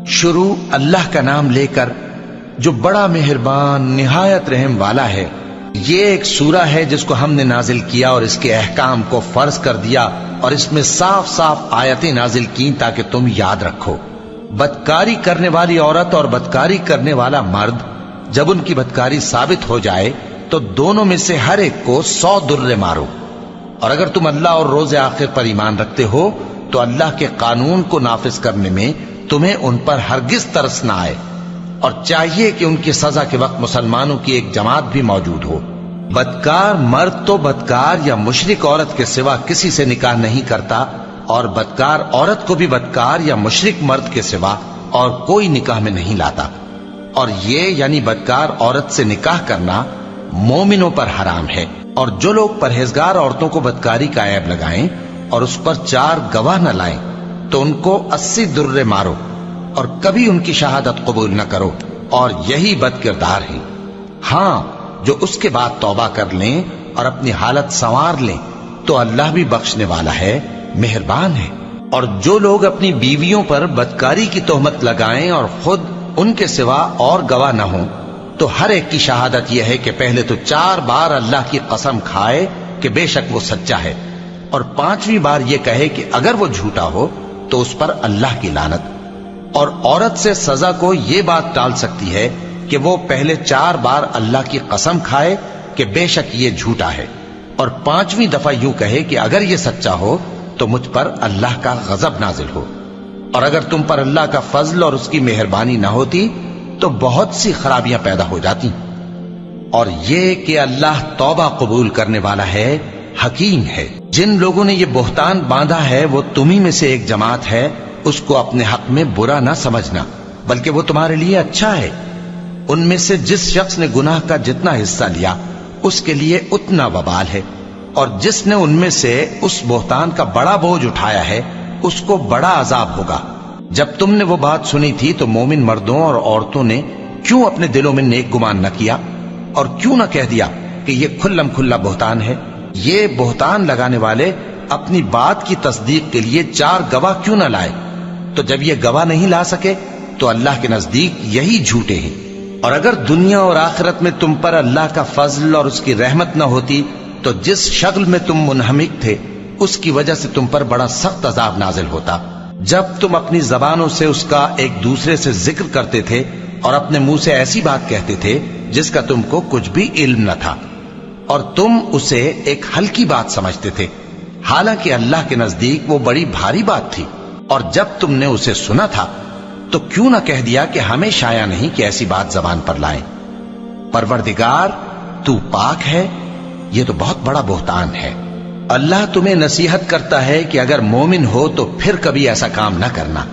شروع اللہ کا نام لے کر جو بڑا مہربان نہایت رحم والا ہے۔ یہ ایک سورہ ہے جس کو ہم نے نازل کیا اور اس کے احکام کو فرض کر دیا اور اس میں صاف صاف آیتیں نازل کی تاکہ تم یاد رکھو۔ بدکاری کرنے والی عورت اور بدکاری کرنے والا مرد جب ان کی بدکاری ثابت ہو جائے تو دونوں میں سے ہر ایک کو 100 درے مارو، اور اگر تم اللہ اور روز آخر پر ایمان رکھتے ہو تو اللہ کے قانون کو نافذ کرنے میں تمہیں ان پر ہرگز ترس نہ آئے، اور چاہیے کہ ان کی سزا کے وقت مسلمانوں کی ایک جماعت بھی موجود ہو۔ بدکار مرد تو بدکار یا مشرک عورت کے سوا کسی سے نکاح نہیں کرتا، اور بدکار عورت کو بھی بدکار یا مشرک مرد کے سوا اور کوئی نکاح میں نہیں لاتا، اور یہ یعنی بدکار عورت سے نکاح کرنا مومنوں پر حرام ہے۔ اور جو لوگ پرہیزگار عورتوں کو بدکاری کا عیب لگائیں اور اس پر 4 گواہ نہ لائیں تو ان کو 80 درے مارو، اور کبھی ان کی شہادت قبول نہ کرو، اور یہی بد کردار ہیں۔ ہاں، جو اس کے بعد توبہ کر لیں اور اپنی حالت سنوار لیں تو اللہ بھی بخشنے والا ہے، مہربان ہے۔ اور جو لوگ اپنی بیویوں پر بدکاری کی تہمت لگائیں اور خود ان کے سوا اور گواہ نہ ہوں تو ہر ایک کی شہادت یہ ہے کہ پہلے تو 4 بار اللہ کی قسم کھائے کہ بے شک وہ سچا ہے، اور 5ویں بار یہ کہے کہ اگر وہ جھوٹا ہو تو اس پر اللہ کی لعنت۔ اور عورت سے سزا کو یہ بات ٹال سکتی ہے کہ وہ پہلے 4 بار اللہ کی قسم کھائے کہ بے شک یہ جھوٹا ہے، اور 5ویں دفعہ یوں کہے کہ اگر یہ سچا ہو تو مجھ پر اللہ کا غضب نازل ہو۔ اور اگر تم پر اللہ کا فضل اور اس کی مہربانی نہ ہوتی تو بہت سی خرابیاں پیدا ہو جاتی۔ اور یہ کہ اللہ توبہ قبول کرنے والا ہے، حکیم ہے۔ جن لوگوں نے یہ بہتان باندھا ہے وہ تمہیں میں سے ایک جماعت ہے، اس کو اپنے حق میں برا نہ سمجھنا، بلکہ وہ تمہارے لیے اچھا ہے۔ ان میں سے جس شخص نے گناہ کا جتنا حصہ لیا اس کے لیے اتنا وبال ہے، اور جس نے ان میں سے اس بہتان کا بڑا بوجھ اٹھایا ہے اس کو بڑا عذاب ہوگا۔ جب تم نے وہ بات سنی تھی تو مومن مردوں اور عورتوں نے کیوں اپنے دلوں میں نیک گمان نہ کیا، اور کیوں نہ کہہ دیا کہ یہ کھلم کھلا بہتان ہے؟ یہ بہتان لگانے والے اپنی بات کی تصدیق کے لیے 4 گواہ کیوں نہ لائے؟ تو جب یہ گواہ نہیں لا سکے تو اللہ کے نزدیک یہی جھوٹے ہیں۔ اور اگر دنیا اور آخرت میں تم پر اللہ کا فضل اور اس کی رحمت نہ ہوتی تو جس شغل میں تم منہمک تھے اس کی وجہ سے تم پر بڑا سخت عذاب نازل ہوتا، جب تم اپنی زبانوں سے اس کا ایک دوسرے سے ذکر کرتے تھے اور اپنے منہ سے ایسی بات کہتے تھے جس کا تم کو کچھ بھی علم نہ تھا، اور تم اسے ایک ہلکی بات سمجھتے تھے، حالانکہ اللہ کے نزدیک وہ بڑی بھاری بات تھی۔ اور جب تم نے اسے سنا تھا تو کیوں نہ کہہ دیا کہ ہمیں شایع نہیں کہ ایسی بات زبان پر لائیں؟ پروردگار تو پاک ہے، یہ تو بہت بڑا بہتان ہے۔ اللہ تمہیں نصیحت کرتا ہے کہ اگر مومن ہو تو پھر کبھی ایسا کام نہ کرنا،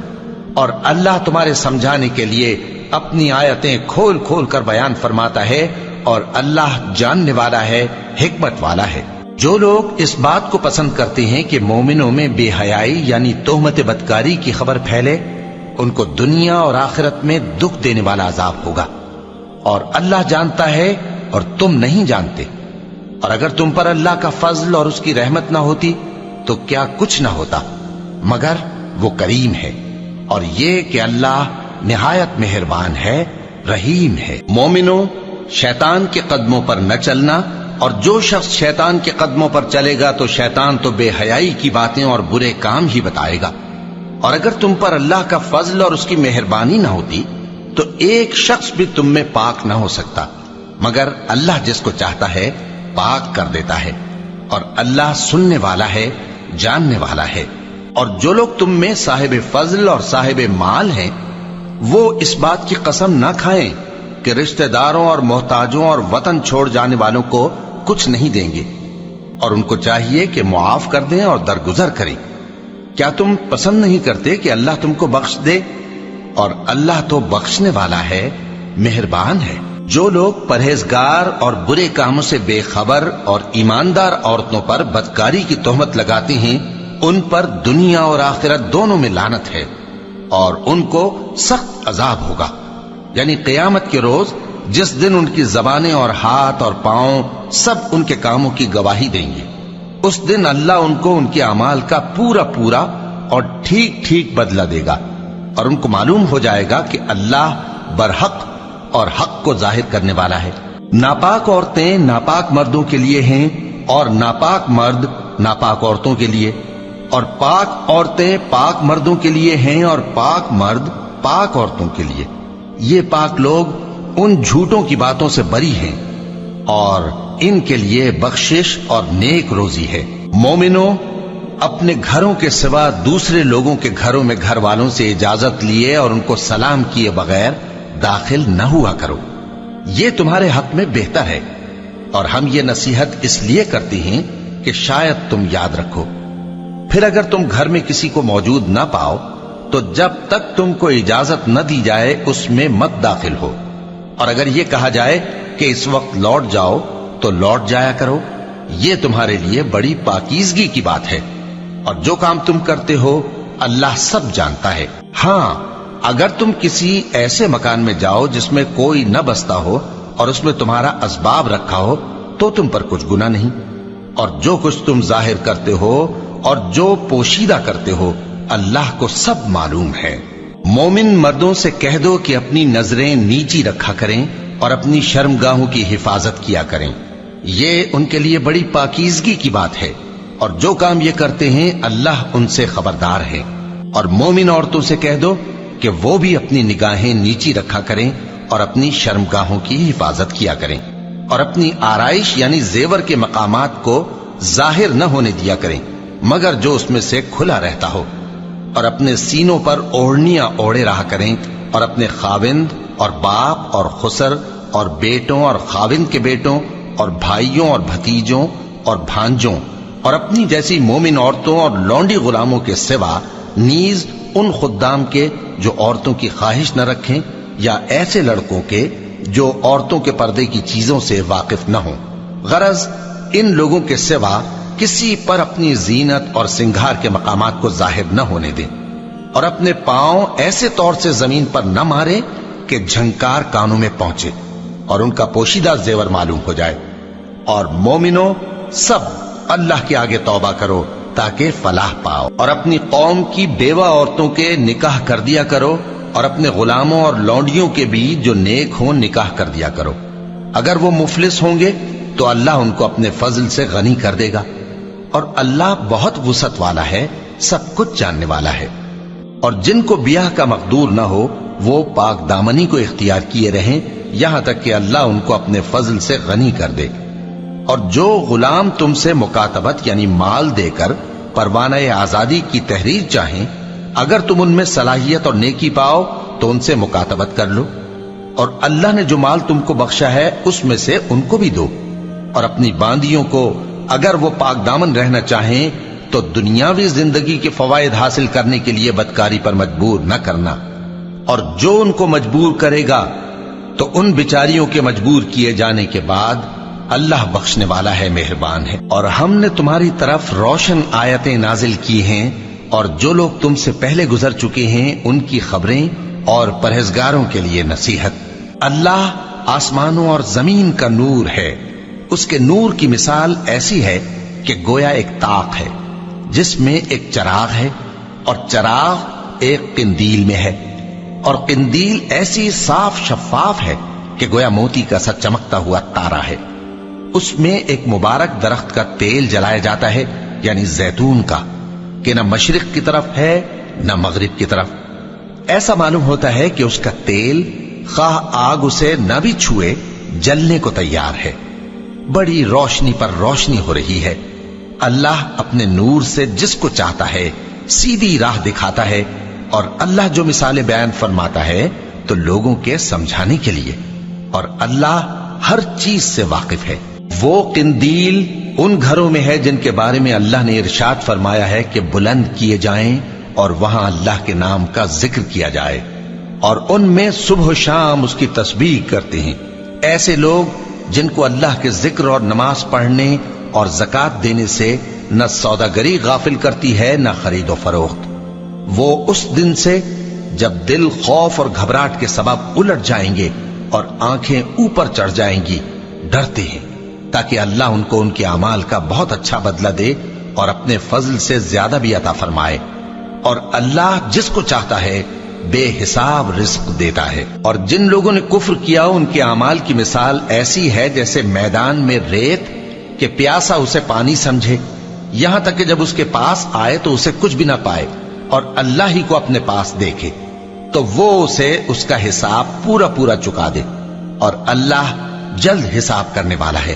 اور اللہ تمہارے سمجھانے کے لیے اپنی آیتیں کھول کھول کر بیان فرماتا ہے، اور اللہ جاننے والا ہے، حکمت والا ہے۔ جو لوگ اس بات کو پسند کرتے ہیں کہ مومنوں میں بے حیائی یعنی تہمت بدکاری کی خبر پھیلے، ان کو دنیا اور آخرت میں دکھ دینے والا عذاب ہوگا، اور اللہ جانتا ہے اور تم نہیں جانتے۔ اور اگر تم پر اللہ کا فضل اور اس کی رحمت نہ ہوتی تو کیا کچھ نہ ہوتا، مگر وہ کریم ہے، اور یہ کہ اللہ نہایت مہربان ہے، رحیم ہے۔ مومنوں، شیطان کے قدموں پر نہ چلنا، اور جو شخص شیطان کے قدموں پر چلے گا تو شیطان تو بے حیائی کی باتیں اور برے کام ہی بتائے گا۔ اور اگر تم پر اللہ کا فضل اور اس کی مہربانی نہ ہوتی تو ایک شخص بھی تم میں پاک نہ ہو سکتا، مگر اللہ جس کو چاہتا ہے پاک کر دیتا ہے، اور اللہ سننے والا ہے، جاننے والا ہے۔ اور جو لوگ تم میں صاحب فضل اور صاحب مال ہیں وہ اس بات کی قسم نہ کھائیں کہ رشتہ داروں اور محتاجوں اور وطن چھوڑ جانے والوں کو کچھ نہیں دیں گے، اور ان کو چاہیے کہ معاف کر دیں اور درگزر کریں۔ کیا تم پسند نہیں کرتے کہ اللہ تم کو بخش دے؟ اور اللہ تو بخشنے والا ہے، مہربان ہے۔ جو لوگ پرہیزگار اور برے کاموں سے بے خبر اور ایماندار عورتوں پر بدکاری کی تہمت لگاتے ہیں ان پر دنیا اور آخرت دونوں میں لعنت ہے، اور ان کو سخت عذاب ہوگا، یعنی قیامت کے روز جس دن ان کی زبانیں اور ہاتھ اور پاؤں سب ان کے کاموں کی گواہی دیں گے۔ اس دن اللہ ان کو ان کے اعمال کا پورا پورا اور ٹھیک ٹھیک بدلہ دے گا، اور ان کو معلوم ہو جائے گا کہ اللہ برحق اور حق کو ظاہر کرنے والا ہے۔ ناپاک عورتیں ناپاک مردوں کے لیے ہیں اور ناپاک مرد ناپاک عورتوں کے لیے، اور پاک عورتیں پاک مردوں کے لیے ہیں اور پاک مرد پاک عورتوں کے لیے۔ یہ پاک لوگ ان جھوٹوں کی باتوں سے بری ہیں اور ان کے لیے بخشش اور نیک روزی ہے۔ مومنوں، اپنے گھروں کے سوا دوسرے لوگوں کے گھروں میں گھر والوں سے اجازت لیے اور ان کو سلام کیے بغیر داخل نہ ہوا کرو، یہ تمہارے حق میں بہتر ہے، اور ہم یہ نصیحت اس لیے کرتے ہیں کہ شاید تم یاد رکھو۔ پھر اگر تم گھر میں کسی کو موجود نہ پاؤ تو جب تک تم کو اجازت نہ دی جائے اس میں مت داخل ہو، اور اگر یہ کہا جائے کہ اس وقت لوٹ جاؤ تو لوٹ جایا کرو، یہ تمہارے لیے بڑی پاکیزگی کی بات ہے، اور جو کام تم کرتے ہو اللہ سب جانتا ہے۔ ہاں، اگر تم کسی ایسے مکان میں جاؤ جس میں کوئی نہ بستا ہو اور اس میں تمہارا اسباب رکھا ہو تو تم پر کچھ گناہ نہیں، اور جو کچھ تم ظاہر کرتے ہو اور جو پوشیدہ کرتے ہو اللہ کو سب معلوم ہے۔ مومن مردوں سے کہہ دو کہ اپنی نظریں نیچی رکھا کریں اور اپنی شرمگاہوں کی حفاظت کیا کریں، یہ ان کے لیے بڑی پاکیزگی کی بات ہے، اور جو کام یہ کرتے ہیں اللہ ان سے خبردار ہے۔ اور مومن عورتوں سے کہہ دو کہ وہ بھی اپنی نگاہیں نیچی رکھا کریں اور اپنی شرمگاہوں کی حفاظت کیا کریں، اور اپنی آرائش یعنی زیور کے مقامات کو ظاہر نہ ہونے دیا کریں مگر جو اس میں سے کھلا رہتا ہو، اور اپنے سینوں پر اوڑھنیاں اوڑھے رہا کریں، اور اپنے خاوند اور باپ اور خسر اور بیٹوں اور خاوند کے بیٹوں اور بھائیوں اور بھتیجوں اور بھانجوں اور اپنی جیسی مومن عورتوں اور لونڈی غلاموں کے سوا نیز ان خدام کے جو عورتوں کی خواہش نہ رکھیں، یا ایسے لڑکوں کے جو عورتوں کے پردے کی چیزوں سے واقف نہ ہوں۔ غرض ان لوگوں کے سوا کسی پر اپنی زینت اور سنگھار کے مقامات کو ظاہر نہ ہونے دیں، اور اپنے پاؤں ایسے طور سے زمین پر نہ مارے کہ جھنکار کانوں میں پہنچے اور ان کا پوشیدہ زیور معلوم ہو جائے۔ اور مومنوں، سب اللہ کے آگے توبہ کرو تاکہ فلاح پاؤ، اور اپنی قوم کی بیوہ عورتوں کے نکاح کر دیا کرو، اور اپنے غلاموں اور لونڈیوں کے بھی جو نیک ہوں نکاح کر دیا کرو۔ اگر وہ مفلس ہوں گے تو اللہ ان کو اپنے فضل سے غنی کر دے گا، اور اللہ بہت وسعت والا ہے، سب کچھ جاننے والا ہے۔ اور جن کو بیاہ کا مقدور نہ ہو وہ پاک دامنی کو اختیار کیے رہیں یہاں تک کہ اللہ ان کو اپنے فضل سے غنی کر دے۔ اور جو غلام تم سے مکاتبت یعنی مال دے کر پروانہ آزادی کی تحریر چاہیں، اگر تم ان میں صلاحیت اور نیکی پاؤ تو ان سے مکاتبت کر لو، اور اللہ نے جو مال تم کو بخشا ہے اس میں سے ان کو بھی دو۔ اور اپنی باندیوں کو اگر وہ پاک دامن رہنا چاہیں تو دنیاوی زندگی کے فوائد حاصل کرنے کے لیے بدکاری پر مجبور نہ کرنا، اور جو ان کو مجبور کرے گا تو ان بیچاریوں کے مجبور کیے جانے کے بعد اللہ بخشنے والا ہے، مہربان ہے۔ اور ہم نے تمہاری طرف روشن آیتیں نازل کی ہیں، اور جو لوگ تم سے پہلے گزر چکے ہیں ان کی خبریں اور پرہیزگاروں کے لیے نصیحت۔ اللہ آسمانوں اور زمین کا نور ہے، اس کے نور کی مثال ایسی ہے کہ گویا ایک طاق ہے جس میں ایک چراغ ہے، اور چراغ ایک قندیل میں ہے، اور قندیل ایسی صاف شفاف ہے کہ گویا موتی کا سا چمکتا ہوا تارا ہے۔ اس میں ایک مبارک درخت کا تیل جلایا جاتا ہے یعنی زیتون کا، کہ نہ مشرق کی طرف ہے نہ مغرب کی طرف۔ ایسا معلوم ہوتا ہے کہ اس کا تیل خواہ آگ اسے نہ بھی چھوئے جلنے کو تیار ہے، بڑی روشنی پر روشنی ہو رہی ہے۔ اللہ اپنے نور سے جس کو چاہتا ہے سیدھی راہ دکھاتا ہے، اور اللہ جو مثالیں بیان فرماتا ہے تو لوگوں کے سمجھانے کے لیے، اور اللہ ہر چیز سے واقف ہے۔ وہ قندیل ان گھروں میں ہے جن کے بارے میں اللہ نے ارشاد فرمایا ہے کہ بلند کیے جائیں اور وہاں اللہ کے نام کا ذکر کیا جائے، اور ان میں صبح و شام اس کی تسبیح کرتے ہیں۔ ایسے لوگ جن کو اللہ کے ذکر اور نماز پڑھنے اور زکوٰۃ دینے سے نہ سوداگری غافل کرتی ہے نہ خرید و فروخت، وہ اس دن سے جب دل خوف اور گھبراہٹ کے سبب الٹ جائیں گے اور آنکھیں اوپر چڑھ جائیں گی ڈرتے ہیں، تاکہ اللہ ان کو ان کے اعمال کا بہت اچھا بدلہ دے اور اپنے فضل سے زیادہ بھی عطا فرمائے۔ اور اللہ جس کو چاہتا ہے بے حساب رزق دیتا ہے۔ اور جن لوگوں نے کفر کیا ان کے اعمال کی مثال ایسی ہے جیسے میدان میں ریت کہ پیاسا اسے پانی سمجھے، یہاں تک کہ جب اس کے پاس آئے تو اسے کچھ بھی نہ پائے اور اللہ ہی کو اپنے پاس دیکھے تو وہ اسے اس کا حساب پورا پورا چکا دے، اور اللہ جلد حساب کرنے والا ہے۔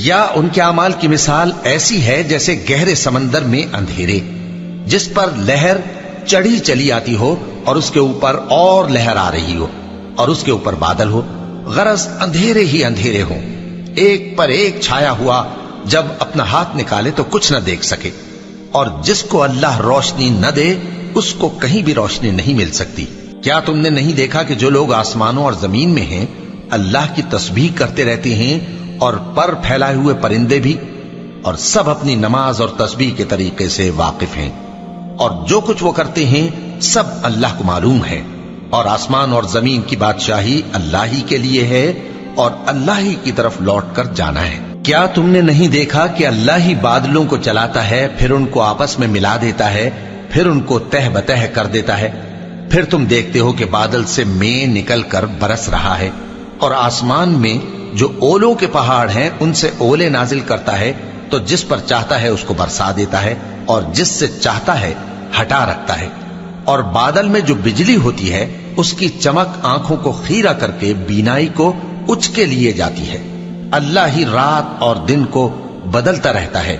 یا ان کے اعمال کی مثال ایسی ہے جیسے گہرے سمندر میں اندھیرے جس پر لہر چڑھی چلی آتی ہو اور اس کے اوپر اور لہر آ رہی ہو اور اس کے اوپر بادل ہو، غرض اندھیرے ہی اندھیرے ہوں، ایک پر ایک چھایا ہوا، جب اپنا ہاتھ نکالے تو کچھ نہ دیکھ سکے۔ اور جس کو اللہ روشنی نہ دے اس کو کہیں بھی روشنی نہیں مل سکتی۔ کیا تم نے نہیں دیکھا کہ جو لوگ آسمانوں اور زمین میں ہیں اللہ کی تسبیح کرتے رہتے ہیں، اور پر پھیلائے ہوئے پرندے بھی، اور سب اپنی نماز اور تسبیح کے طریقے سے واقف ہیں، اور جو کچھ وہ کرتے ہیں سب اللہ کو معلوم ہے، اور آسمان اور زمین کی بادشاہی اللہ ہی کے لیے ہے اور اللہ ہی کی طرف لوٹ کر جانا ہے۔ کیا تم نے نہیں دیکھا کہ اللہ ہی بادلوں کو چلاتا ہے، پھر ان کو آپس میں ملا دیتا ہے، پھر ان کو تہ بتہ کر دیتا ہے، پھر تم دیکھتے ہو کہ بادل سے مے نکل کر برس رہا ہے، اور آسمان میں جو اولوں کے پہاڑ ہیں ان سے اولے نازل کرتا ہے، تو جس پر چاہتا ہے اس کو برسا دیتا ہے اور جس سے چاہتا ہے ہٹا رکھتا ہے۔ اور بادل میں جو بجلی ہوتی ہے اس کی چمک آنکھوں کو خیرہ کر کے بینائی کو اچ کے لیے جاتی ہے۔ اللہ ہی رات اور دن کو بدلتا رہتا ہے،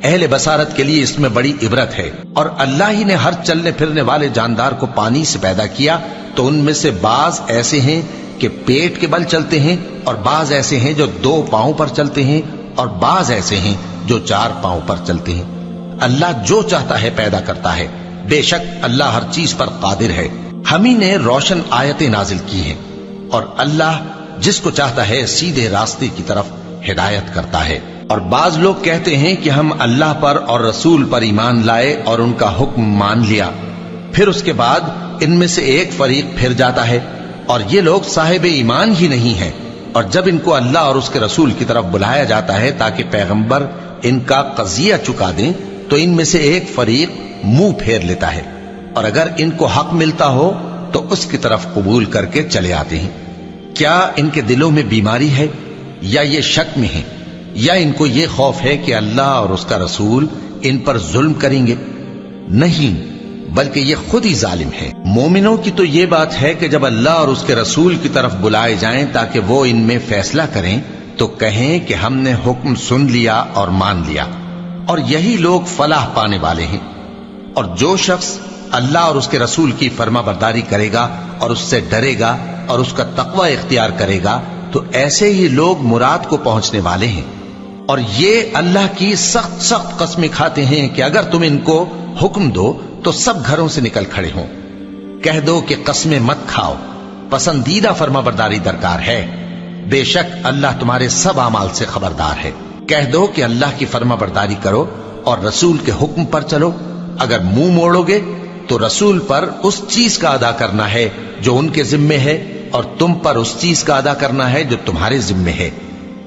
اہل بصارت کے لیے اس میں بڑی عبرت ہے۔ اور اللہ ہی نے ہر چلنے پھرنے والے جاندار کو پانی سے پیدا کیا، تو ان میں سے بعض ایسے ہیں کہ پیٹ کے بل چلتے ہیں، اور بعض ایسے ہیں جو 2 پاؤں پر چلتے ہیں، اور بعض ایسے ہیں جو 4 پاؤں پر چلتے ہیں۔ اللہ جو چاہتا ہے پیدا کرتا ہے، بے شک اللہ ہر چیز پر قادر ہے۔ ہم ہی نے روشن آیتیں نازل کی ہیں، اور اللہ جس کو چاہتا ہے سیدھے راستے کی طرف ہدایت کرتا ہے۔ اور بعض لوگ کہتے ہیں کہ ہم اللہ پر اور رسول پر ایمان لائے اور ان کا حکم مان لیا، پھر اس کے بعد ان میں سے ایک فریق پھر جاتا ہے، اور یہ لوگ صاحب ایمان ہی نہیں ہیں۔ اور جب ان کو اللہ اور اس کے رسول کی طرف بلایا جاتا ہے تاکہ پیغمبر ان کا قضیہ چکا دیں، تو ان میں سے ایک فریق منہ پھیر لیتا ہے، اور اگر ان کو حق ملتا ہو تو اس کی طرف قبول کر کے چلے آتے ہیں۔ کیا ان کے دلوں میں بیماری ہے یا یہ شک میں ہیں، یا ان کو یہ خوف ہے کہ اللہ اور اس کا رسول ان پر ظلم کریں گے؟ نہیں، بلکہ یہ خود ہی ظالم ہے۔ مومنوں کی تو یہ بات ہے کہ جب اللہ اور اس کے رسول کی طرف بلائے جائیں تاکہ وہ ان میں فیصلہ کریں تو کہیں کہ ہم نے حکم سن لیا اور مان لیا، اور یہی لوگ فلاح پانے والے ہیں۔ اور جو شخص اللہ اور اس کے رسول کی فرما برداری کرے گا اور اس سے ڈرے گا اور اس کا تقوی اختیار کرے گا تو ایسے ہی لوگ مراد کو پہنچنے والے ہیں۔ اور یہ اللہ کی سخت سخت قسمیں کھاتے ہیں کہ اگر تم ان کو حکم دو تو سب گھروں سے نکل کھڑے ہوں۔ کہہ دو کہ قسمیں مت کھاؤ، پسندیدہ فرما برداری درکار ہے، بے شک اللہ تمہارے سب اعمال سے خبردار ہے۔ کہہ دو کہ اللہ کی فرما برداری کرو اور رسول کے حکم پر چلو، اگر منہ موڑو گے تو رسول پر اس چیز کا ادا کرنا ہے جو ان کے ذمے ہے، اور تم پر اس چیز کا ادا کرنا ہے جو تمہارے ذمے ہے۔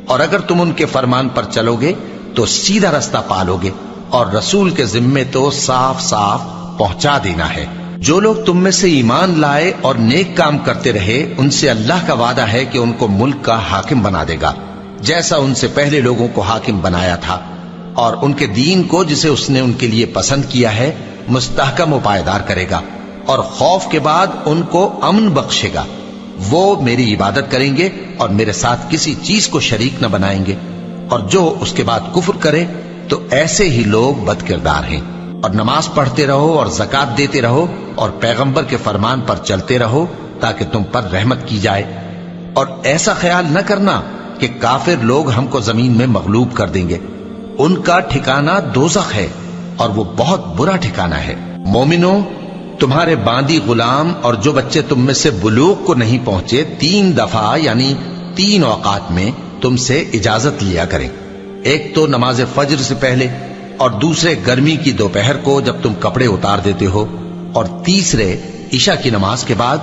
اور اگر تم ان کے فرمان پر چلو گے تو سیدھا رستہ پالو گے، اور رسول کے ذمے تو صاف صاف پہنچا دینا ہے۔ جو لوگ تم میں سے ایمان لائے اور نیک کام کرتے رہے ان سے اللہ کا وعدہ ہے کہ ان کو ملک کا حاکم بنا دے گا، جیسا ان سے پہلے لوگوں کو حاکم بنایا تھا، اور ان کے دین کو جسے اس نے ان کے لیے پسند کیا ہے مستحکم و پائیدار کرے گا، اور خوف کے بعد ان کو امن بخشے گا۔ وہ میری عبادت کریں گے اور میرے ساتھ کسی چیز کو شریک نہ بنائیں گے، اور جو اس کے بعد کفر کرے تو ایسے ہی لوگ بد کردار ہیں۔ اور نماز پڑھتے رہو اور زکوٰۃ دیتے رہو اور پیغمبر کے فرمان پر چلتے رہو تاکہ تم پر رحمت کی جائے۔ اور ایسا خیال نہ کرنا کہ کافر لوگ ہم کو زمین میں مغلوب کر دیں گے، ان کا ٹھکانہ دوزخ ہے اور وہ بہت برا ٹھکانہ ہے۔ مومنوں، تمہارے باندی غلام اور جو بچے تم میں سے بلوغ کو نہیں پہنچے 3 دفعہ یعنی 3 اوقات میں تم سے اجازت لیا کریں، ایک تو نماز فجر سے پہلے، اور دوسرے گرمی کی دوپہر کو جب تم کپڑے اتار دیتے ہو، اور تیسرے عشاء کی نماز کے بعد۔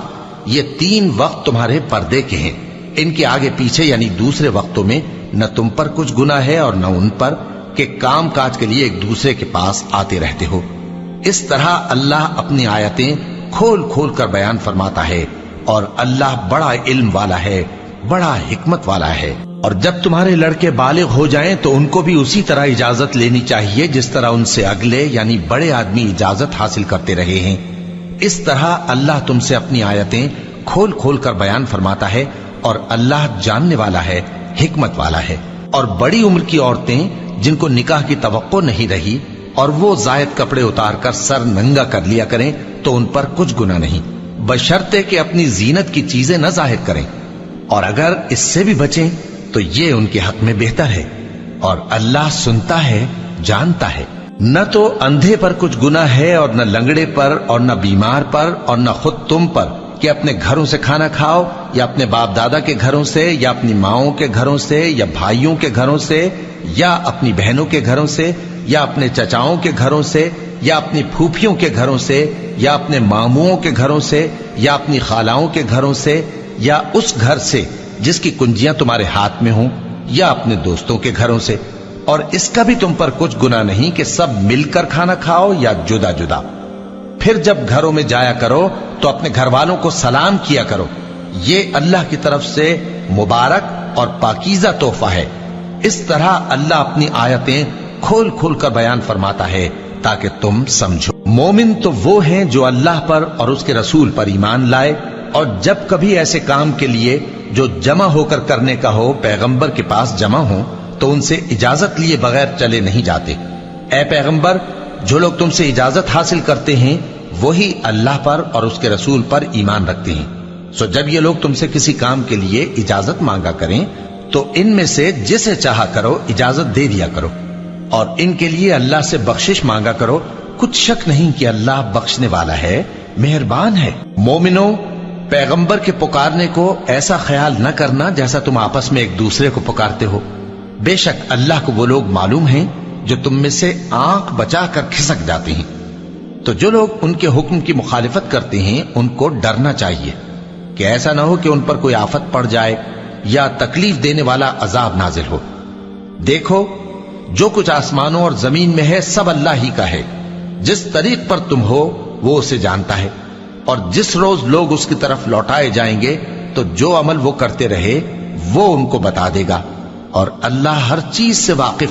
یہ 3 وقت تمہارے پردے کے ہیں، ان کے آگے پیچھے یعنی دوسرے وقتوں میں نہ تم پر کچھ گناہ ہے اور نہ ان پر، کہ کام کاج کے لیے ایک دوسرے کے پاس آتے رہتے ہو۔ اس طرح اللہ اپنی آیتیں کھول کھول کر بیان فرماتا ہے، اور اللہ بڑا علم والا ہے، بڑا حکمت والا ہے۔ اور جب تمہارے لڑکے بالغ ہو جائیں تو ان کو بھی اسی طرح اجازت لینی چاہیے جس طرح ان سے اگلے یعنی بڑے آدمی اجازت حاصل کرتے رہے ہیں۔ اس طرح اللہ تم سے اپنی آیتیں کھول کھول کر بیان فرماتا ہے، اور اللہ جاننے والا ہے، حکمت والا ہے۔ اور بڑی عمر کی عورتیں جن کو نکاح کی توقع نہیں رہی اور وہ زائد کپڑے اتار کر سر ننگا کر لیا کریں تو ان پر کچھ گناہ نہیں، بشرطے کہ اپنی زینت کی چیزیں نہ ظاہر کریں، اور اگر اس سے بھی بچیں تو یہ ان کے حق میں بہتر ہے، اور اللہ سنتا ہے، جانتا ہے۔ نہ تو اندھے پر کچھ گناہ ہے، اور نہ لنگڑے پر، اور نہ بیمار پر، اور نہ خود تم پر کہ اپنے گھروں سے کھانا کھاؤ، یا اپنے باپ دادا کے گھروں سے، یا اپنی ماؤں کے گھروں سے، یا بھائیوں کے گھروں سے، یا اپنی بہنوں کے گھروں سے، یا اپنے چچاؤں کے گھروں سے، یا اپنی پھوپھیوں کے گھروں سے، یا اپنے ماموؤں کے گھروں سے، یا اپنی خالاؤں کے گھروں سے، یا اس گھر سے جس کی کنجیاں تمہارے ہاتھ میں ہوں، یا اپنے دوستوں کے گھروں سے۔ اور اس کا بھی تم پر کچھ گناہ نہیں کہ سب مل کر کھانا کھاؤ یا جدا جدا۔ پھر جب گھروں میں جایا کرو تو اپنے گھر والوں کو سلام کیا کرو، یہ اللہ کی طرف سے مبارک اور پاکیزہ تحفہ ہے۔ اس طرح اللہ اپنی آیتیں کھول کھول کر بیان فرماتا ہے تاکہ تم سمجھو۔ مومن تو وہ ہیں جو اللہ پر اور اس کے رسول پر ایمان لائے، اور جب کبھی ایسے کام کے لیے جو جمع ہو کر کرنے کا ہو پیغمبر کے پاس جمع ہو تو ان سے اجازت لیے بغیر چلے نہیں جاتے۔ اے پیغمبر، جو لوگ تم سے اجازت حاصل کرتے ہیں وہی اللہ پر اور اس کے رسول پر ایمان رکھتے ہیں۔ سو جب یہ لوگ تم سے کسی کام کے لیے اجازت مانگا کریں تو ان میں سے جسے چاہا کرو اجازت دے دیا کرو، اور ان کے لیے اللہ سے بخشش مانگا کرو، کچھ شک نہیں کہ اللہ بخشنے والا ہے، مہربان ہے۔ مومنو، پیغمبر کے پکارنے کو ایسا خیال نہ کرنا جیسا تم آپس میں ایک دوسرے کو پکارتے ہو، بے شک اللہ کو وہ لوگ معلوم ہیں جو تم میں سے آنکھ بچا کر کھسک جاتے ہیں۔ تو جو لوگ ان کے حکم کی مخالفت کرتے ہیں ان کو ڈرنا چاہیے کہ ایسا نہ ہو کہ ان پر کوئی آفت پڑ جائے یا تکلیف دینے والا عذاب نازل ہو۔ دیکھو، جو کچھ آسمانوں اور زمین میں ہے سب اللہ ہی کا ہے، جس طریق پر تم ہو وہ اسے جانتا ہے، اور جس روز لوگ اس کی طرف لوٹائے جائیں گے تو جو عمل وہ کرتے رہے وہ ان کو بتا دے گا، اور اللہ ہر چیز سے واقف ہے۔